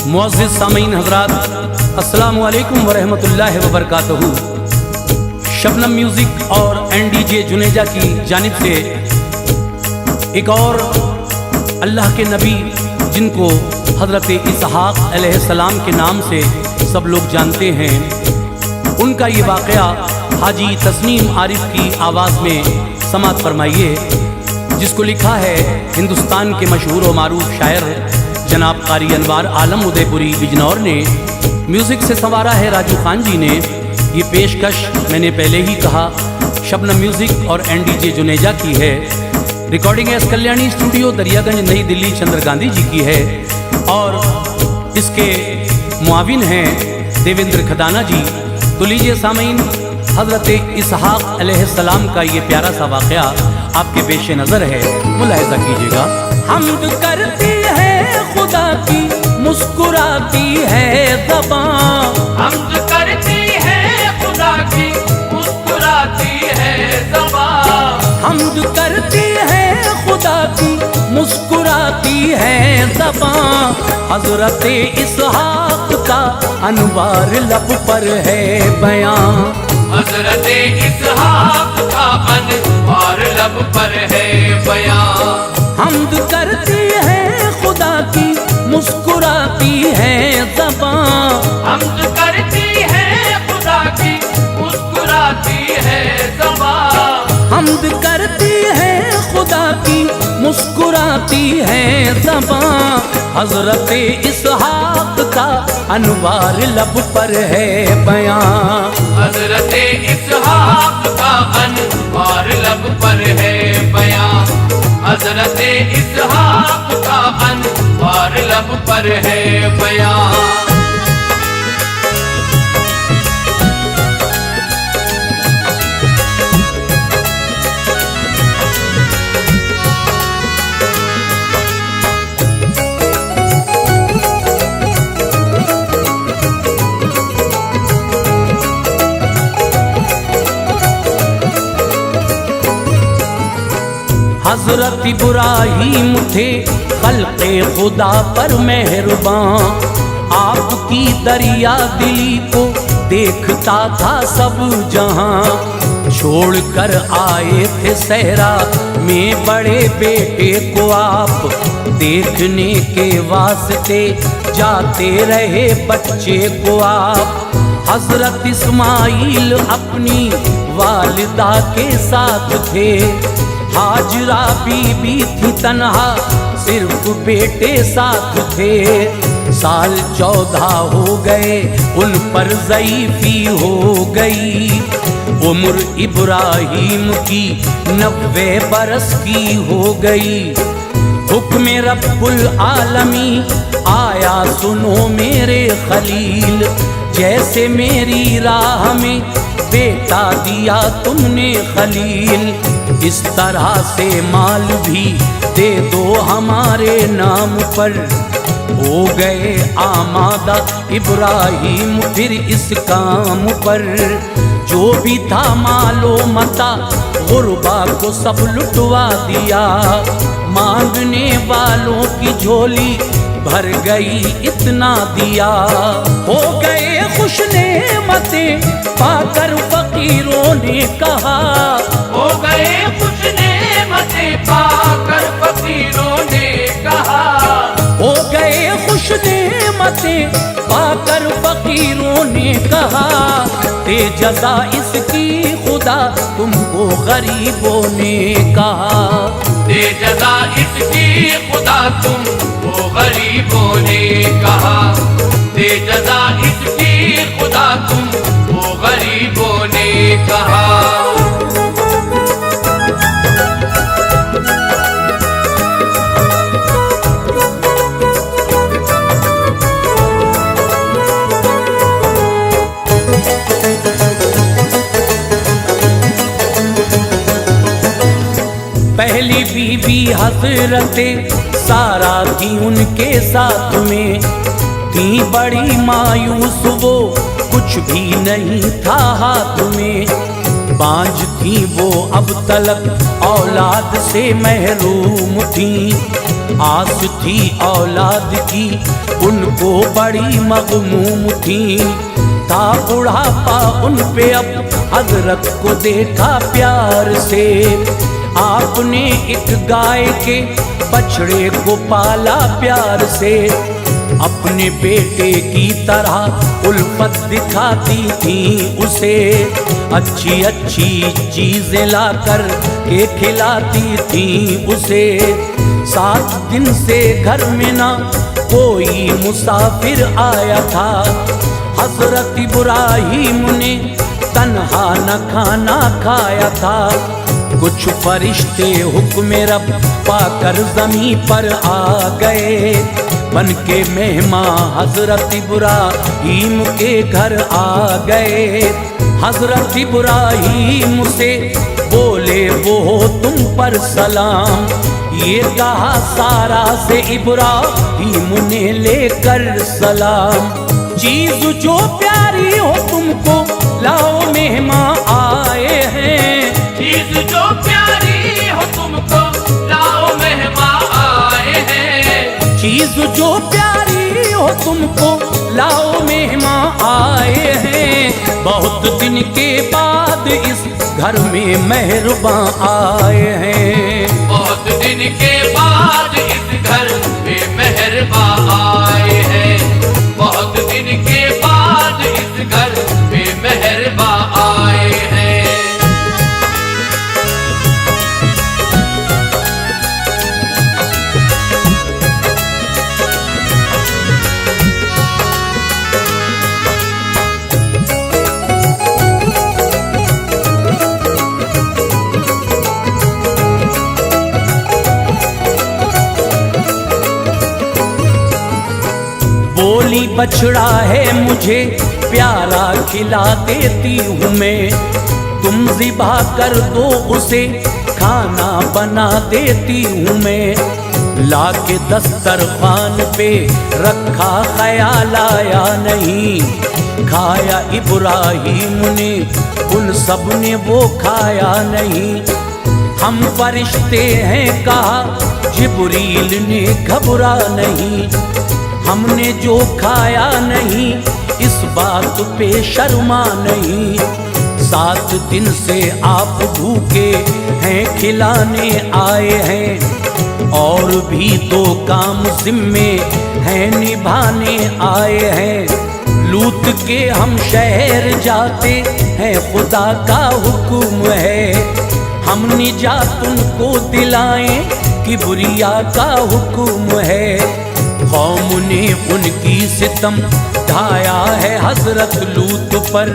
मुअज़्ज़िज़ सामीन हज़रात, अस्सलामु अलैकुम व रहमतुल्लाहि व बरकातहू। शबनम म्यूज़िक और एनडीजे जुनेजा की जानिब से एक और अल्लाह के नबी जिनको हज़रत इसहाक़ अलैहिस्सलाम के नाम से सब लोग जानते हैं, उनका ये वाक़या हाजी तस्नीम आरिफ की आवाज़ में समात फरमाइए, जिसको लिखा है हिंदुस्तान के मशहूर व मारूफ शायर जनाब कारी अनवार आलम उदयपुरी बिजनौर ने। म्यूज़िक से संवारा है राजू खान जी ने। ये पेशकश मैंने पहले ही कहा शबनम म्यूज़िक और एनडीजे जुनेजा की है। Recording S Kalyani studio Daryaganj नई दिल्ली चंद्र गांधी जी की है और इसके मुआविन हैं देवेंद्र खदाना जी। तो लीजिए सामीन, हज़रत इसहाक़ अलैहिस्सलाम का ये प्यारा सा वाक़या आपके पेश नज़र है, मुलाहिज़ा कीजिएगा। हम्द करती है खुदा की, मुस्कुराती है ज़बां। हम्द करती है खुदा की, मुस्कुराती है ज़बां। हम्द करती है खुदा की, मुस्कुराती है ज़बां। हज़रत इसहाक़ का अनवार लब पर है बयां। हज़रत इसहाक़ का अनवार लब पर है बयां। हम्द करती है खुदा की, मुस्कुराती है ज़बां। हम्द करती है खुदा की, मुस्कुराती है ज़बां। हम्द करती है खुदा की, मुस्कुराती है ज़बां। हज़रत इसहाक़ का अनवार लब पर है बयां। हज़रत इसहाक़ का अनवार लब पर है बयां। हज़रत इसहाक़ का अनवार लब पर है बयां। हज़रत इब्राहीम थे खल्क़े खुदा पर मेहरबान। आपकी दरिया दिली को देखता था सब जहां। छोड़कर आए थे सहरा में बड़े बेटे को आप, देखने के वास्ते जाते रहे बच्चे को आप। हज़रत इस्माइल अपनी वालिदा के साथ थे, हाजरा बीबी थी तन्हा सिर्फ बेटे साथ थे। साल 14 हो गए उन पर ज़ईफ़ी हो गई, उम्र इब्राहीम की 90 बरस की हो गई। हुक्म रब्बुल आलमी आया सुनो मेरे खलील, जैसे मेरी राह में बेटा दिया तुमने खलील, इस तरह से माल भी दे दो हमारे नाम पर। हो गए आमादा इब्राहीम फिर इस काम पर। जो भी था मालो मता गुरबा को सब लुटवा दिया, मांगने वालों की झोली भर गई इतना दिया। हो गए खुश नेमतें पाकर फकीरों ने कहा, हो गए खुश नेमतें पाकर फकीरों ने कहा। हो गए खुश नेमतें पाकर फकीरों ने कहा। दे जज़ा इसकी खुदा तुमको गरीबों ने कहा। दे जज़ा इसकी खुदा तुमको गरीबों ने कहा। दे जज़ा इसकी खुदा तुमको गरीबों ने कहा। पहली बीबी हज़रत सारा थी उनके साथ में, थी बड़ी मायूस वो कुछ भी नहीं था हाथ में। बांझ थी वो अब तलक औलाद से महरूम थी। आस थी औलाद की उनको बड़ी मगमूम थी। था बुढ़ापा उन पे अब हजरत को देखा प्यार से। आपने एक गाय के बछड़े को पाला प्यार से। अपने बेटे की तरह उल्फत दिखाती थी उसे। अच्छी अच्छी चीजें लाकर के खिलाती थी उसे। 7 दिन से घर में ना कोई मुसाफिर आया था। हजरत इब्राहीम ने तन्हा न खाना खाया था। कुछ फरिश्ते हुक्म रब पाकर ज़मीं पर आ गए। बन के मेहमान हजरत इब्राहीम के घर आ गए। हजरत इब्राहीम से बोले वो तुम पर सलाम। ये कहा सारा से इब्राहीम ने लेकर सलाम। चीज जो प्यारी हो तुमको लाओ मेहमान आए हैं। चीज जो प्यारी हो तुमको लाओ मेहमान आए हैं। चीज जो प्यारी हो तुमको लाओ मेहमान आए हैं। बहुत दिन के बाद इस घर में मेहरबान आए हैं। बहुत दिन के बाद इस घर में मेहरबान आए हैं। बहुत दिन के बाद इस घर में मेहरबान आए हैं। बोली बछड़ा है मुझे प्यारा खिला देती हूँ मैं। तुम ज़िबा कर दो उसे खाना बना देती हूँ मैं। लाके दस्तरखान पे रखा ख्याल आया नहीं। खाया इब्राहीम ने उन सब ने वो खाया नहीं। हम फरिश्ते हैं कहा जिब्रील ने घबरा नहीं। हमने जो खाया नहीं इस बात पे शर्मा नहीं। 7 दिन से आप भूखे हैं खिलाने आए हैं। और भी 2 काम जिम्मे हैं निभाने आए हैं। लूट के हम शहर जाते हैं खुदा का हुक्म है। हम निजात उनको दिलाएं किबरिया का हुक्म है। कौम ने उनकी सितम ढाया है हजरत लूत पर।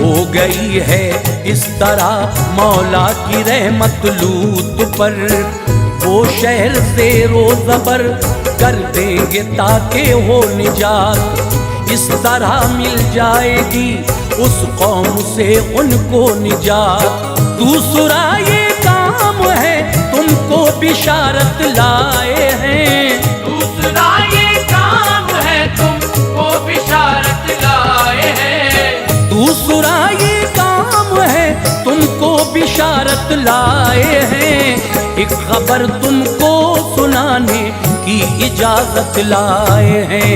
हो गई है इस तरह मौला की रहमत लूत पर। वो शहर से रोज़बर कर देंगे ताकि हो निजात। इस तरह मिल जाएगी उस कौम से उनको निजात। दूसरा ये काम है तुमको बिशारत लाए हैं। दूसरा ये काम है तुमको बिशारत लाए हैं। दूसरा ये काम है तुमको बिशारत लाए हैं। एक खबर तुमको सुनाने की इजाजत लाए हैं।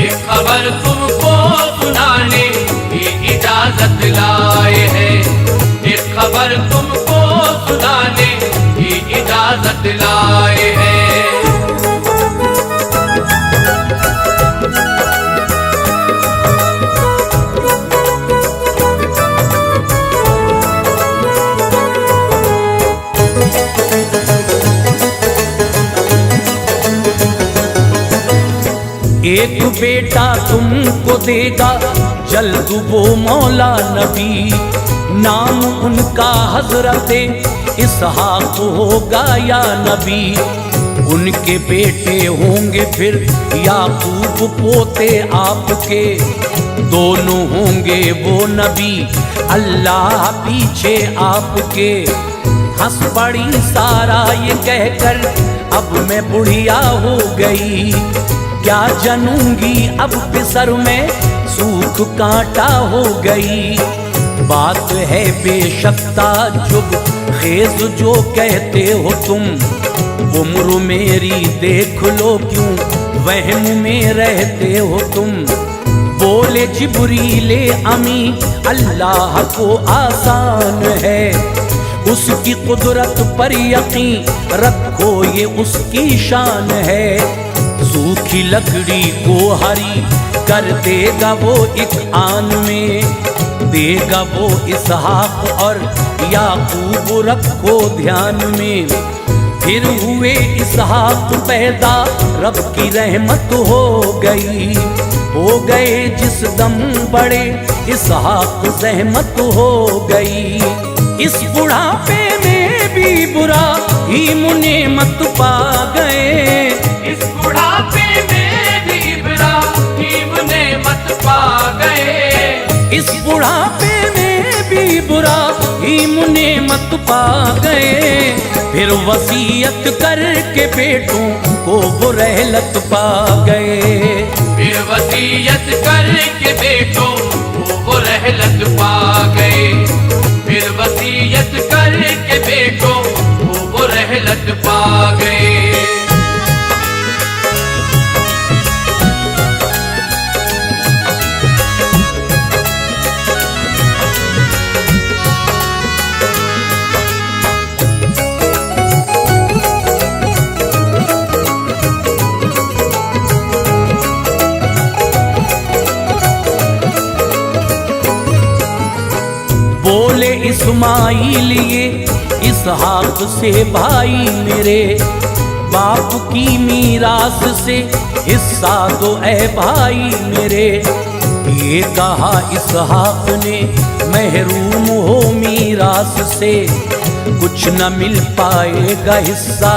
एक खबर तुमको सुनाने की इजाजत लाए हैं। एक खबर तुमको सुनाने की इजाजत लाए हैं। एक बेटा तुमको देगा जल्द वो मौला नबी। नाम उनका हजरत इसहाक होगा या नबी। उनके बेटे होंगे फिर याकूब पोते आपके। दोनों होंगे वो नबी अल्लाह पीछे आपके। हंस पड़ी सारा ये कहकर अब मैं बुढ़िया हो गई। क्या जनूंगी अब पिसर में सूख कांटा हो गई। बात है बेशक ताज्जुब खेज जो कहते हो तुम, उम्र मेरी देख लो क्यों वहम में रहते हो तुम। बोले जिब्रीले अमी अल्लाह को आसान है, उसकी कुदरत पर यकीन रखो ये उसकी शान है। सूखी लकड़ी को हरी कर देगा वो एक आन में, देगा वो इसहाक और याकूब रखो ध्यान में। फिर हुए इसहाक पैदा रब की रहमत हो गए जिस दम बड़े इसहाक रहमत हो गई। इस बुढ़ापे में भी बुरा ही मुने मत पा गए, इस बुढ़ापे में भी बुरा ही मुने मत पा गए, इस बुढ़ापे में भी बुरा ही मुने मत पा गए। फिर वसीयत करके बेटों को वो रहलत पा गए, फिर वसीयत करके बेटों को वो रहलत पा गए, फिर वसीयत करके बेटों को वो रहलत पा गए। बोले इस्माइल ये इसहाक से भाई मेरे, बाप की मीरास से हिस्सा दो ए भाई मेरे। ये कहा इसहाक ने महरूम हो मीरास से, कुछ न मिल पाएगा हिस्सा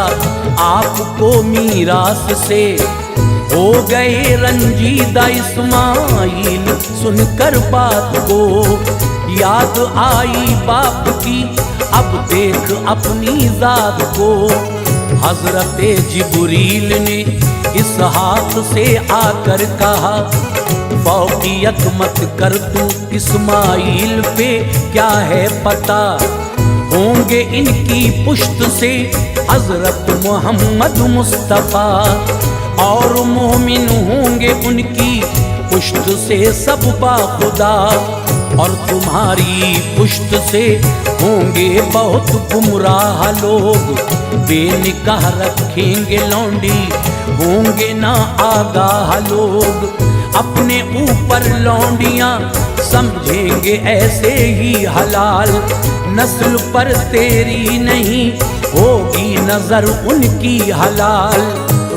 आपको मीरास से। हो गए रंजीदा इस्माइल सुनकर बात को, याद आई बाप की अब देख अपनी जात को। हजरत जिब्रील ने इसहाक से आकर कहा, फौकियत मत कर तू इस्माइल पे क्या है पता, होंगे इनकी पुश्त से हजरत मोहम्मद मुस्तफ़ा, और मोमिन होंगे उनकी पुश्त से सब बाखुदा, और तुम्हारी पुश्त से होंगे बहुत गुमराह लोग। बेनिकाह रखेंगे लौंडी होंगे ना आगाह लोग, अपने ऊपर लौंडियां समझेंगे ऐसे ही हलाल। नस्ल पर तेरी नहीं होगी नजर उनकी हलाल।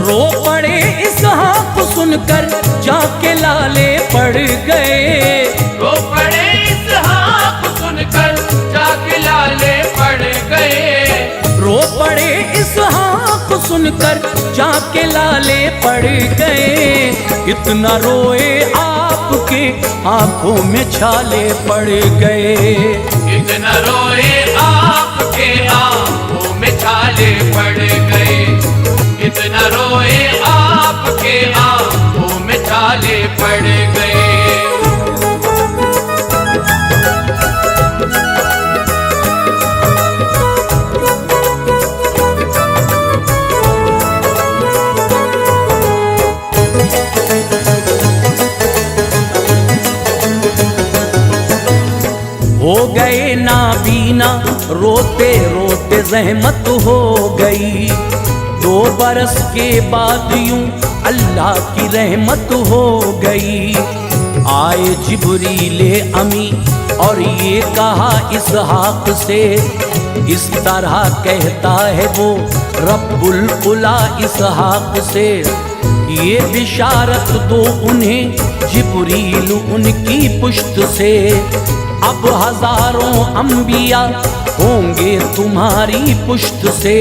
रो पड़े इसहाक सुनकर जाके लाले पड़ गए, रो पड़े इसहाक सुनकर जाके लाले पड़ गए, रो पड़े इसहाक सुनकर जाके लाले पड़ गए। इतना रोए आपके आंखों में छाले पड़ गए, इतना रोए आपके आंखों में छाले पड़ गए, इतना रोए आपके आंखों में छाले पड़ गए। हो गए नाबीना रोते रोते रहमत हो गई। 2 बरस के बाद यूं अल्लाह की रहमत हो गई। आए जिब्रीले अमी और ये कहा इसहाक से, इस तरह कहता है वो रब्बुल उला इसहाक से, ये बिशारत दो उन्हें जिब्रील उनकी पुश्त से। अब हजारों अंबिया होंगे तुम्हारी पुश्त से।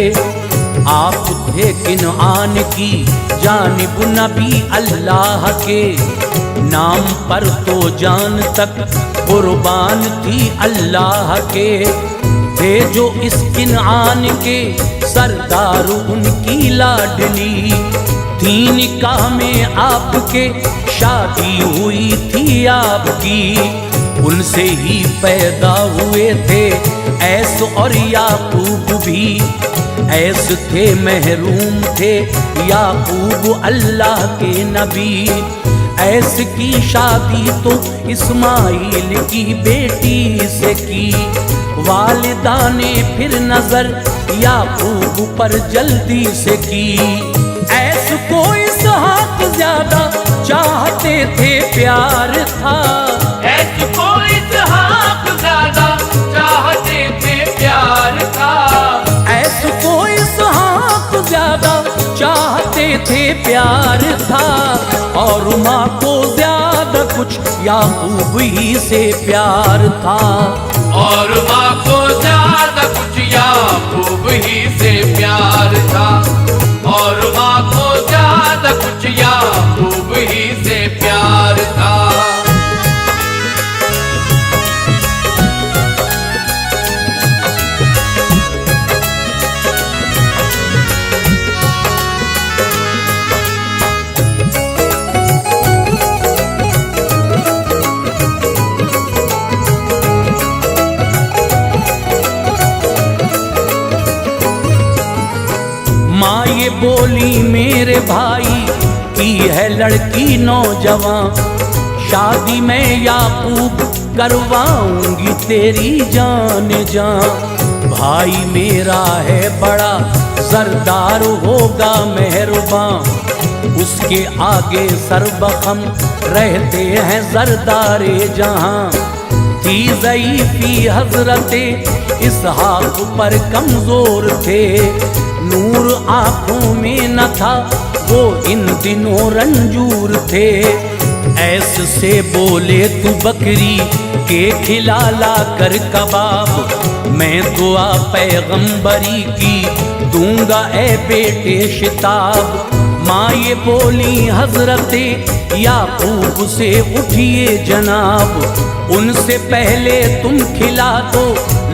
आप थे किनआन की जानिब नबी अल्लाह के, नाम पर तो जान तक कुर्बान थी अल्लाह के। थे जो इस किनआन के सरदार उनकी लाडली, थी निकाह में आपके शादी हुई थी आपकी। उनसे ही पैदा हुए थे ऐस और याकूब भी। ऐस थे महरूम थे याकूब अल्लाह के नबी। ऐस की शादी तो इस्माइल की बेटी से की। वालिदा ने फिर नजर याकूब पर जल्दी से की। ऐस को इसहाक ज्यादा चाहते थे प्यार था। ऐस को इसहाक ज्यादा चाहते थे प्यार था। ऐस को इसहाक ज्यादा चाहते थे प्यार था। और माँ को ज्यादा कुछ याकूब ही से प्यार था। और माँ को ज्यादा कुछ याकूब ही से प्यार था। और माँ को ज्यादा कुछ याकूब ही से प्यार था। माँ ये बोली मेरे भाई की है लड़की नौजवान। शादी में याकूब करवाऊंगी तेरी जान जान। भाई मेरा है बड़ा सरदार होगा मेहरबान। उसके आगे सरबखम रहते हैं सरदारे जहां। थी ज़ईफ़ी हजरते इसहाक पर कमजोर थे। नूर आंखों में न था वो इन दिनों रंजूर थे। ऐसे बोले तू बकरी के खिला ला कर कबाब। मैं दुआ पैगंबरी की दूंगा ए बेटे शिताब। माँ ये बोली हजरते याकूब से उठिए जनाब। उनसे पहले तुम खिला दो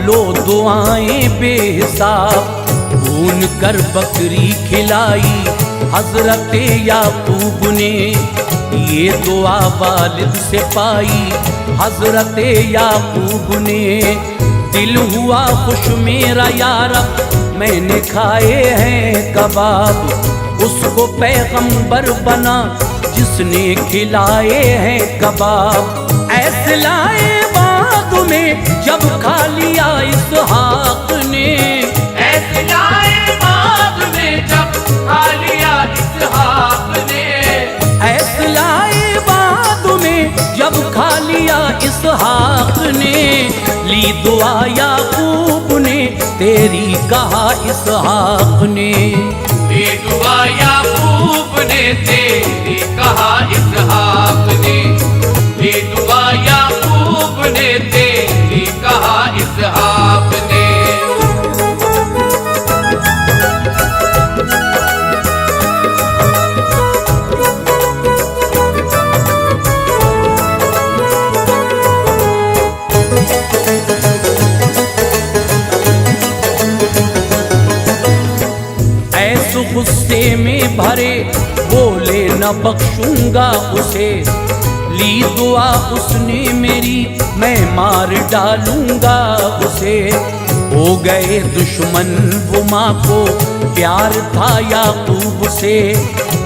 लो दुआएं बेहिसाब। भून कर बकरी खिलाई हजरते याकूब ने। ये दुआ वालिद से पाई हजरते याकूब ने। दिल हुआ खुश मेरा यारब मैंने खाए हैं कबाब। उसको पैगंबर बना जिसने खिलाए हैं कबाब। ऐसे लाए बाद में जब खा लिया इसहाक ने। ऐसे लाए बाद में जब खा लिया इसहाक ने। ऐसे लाए बाद में जब खा लिया इसहाक ने। ली दुआ याकूब ने तेरी कहा इसहाक ने। ली दुआ याकूब ने तेरी कहा इसहाक ने। ली दुआ याकूब ने तेरी कहा इसहाक ने। गुस्से में भरे बोले न बख्शूंगा उसे। ली दुआ उसने मेरी मैं मार डालूंगा उसे। हो गए दुश्मन वो माँ को प्यार था याकूब से।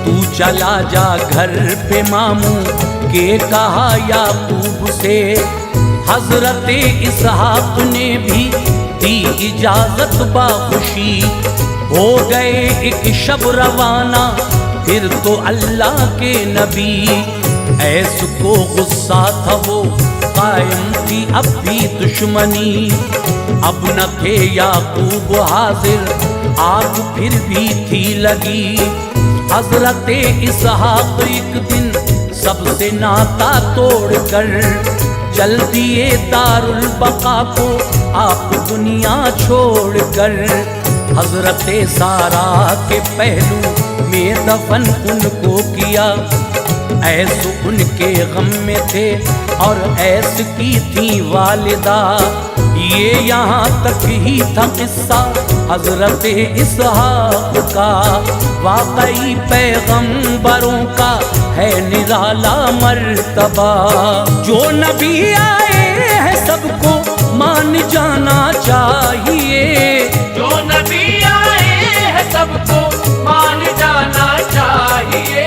तू चला जा घर पे मामू के कहा याकूब से। हजरते इसहाक ने भी दी इजाजत बाखुशी। हो गए एक शब रवाना फिर तो अल्लाह के नबी। ऐस को गुस्सा था वो कायम थी अब भी दुश्मनी। अब न थे याकूब हाजिर आग फिर भी थी लगी। हजरते इसहाक एक दिन सबसे नाता तोड़कर चल दिए दारुल बका को आप दुनिया छोड़कर। हजरते सारा के पहलू में दफन उनको किया। ऐसु उनके गम में थे और ऐस की थी वालिदा। ये यहाँ तक ही था किस्सा हजरत इसहाक का, वाकई पैगंबरों का है निराला मर्तबा। जो नबी आए हैं सबको मान जाना चाहिए, जो नबी आए हैं सबको मान जाना चाहिए,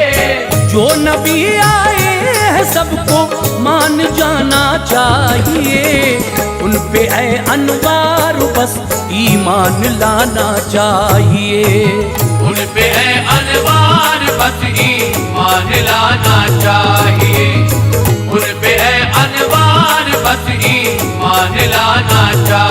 जो नबी आए हैं सबको मान जाना चाहिए। उन पे ऐ अनवार बस ईमान लाना चाहिए, उन पे है अनवार बस ईमान लाना चाहिए, उन पे है अनवार बस ईमान लाना चाहिए।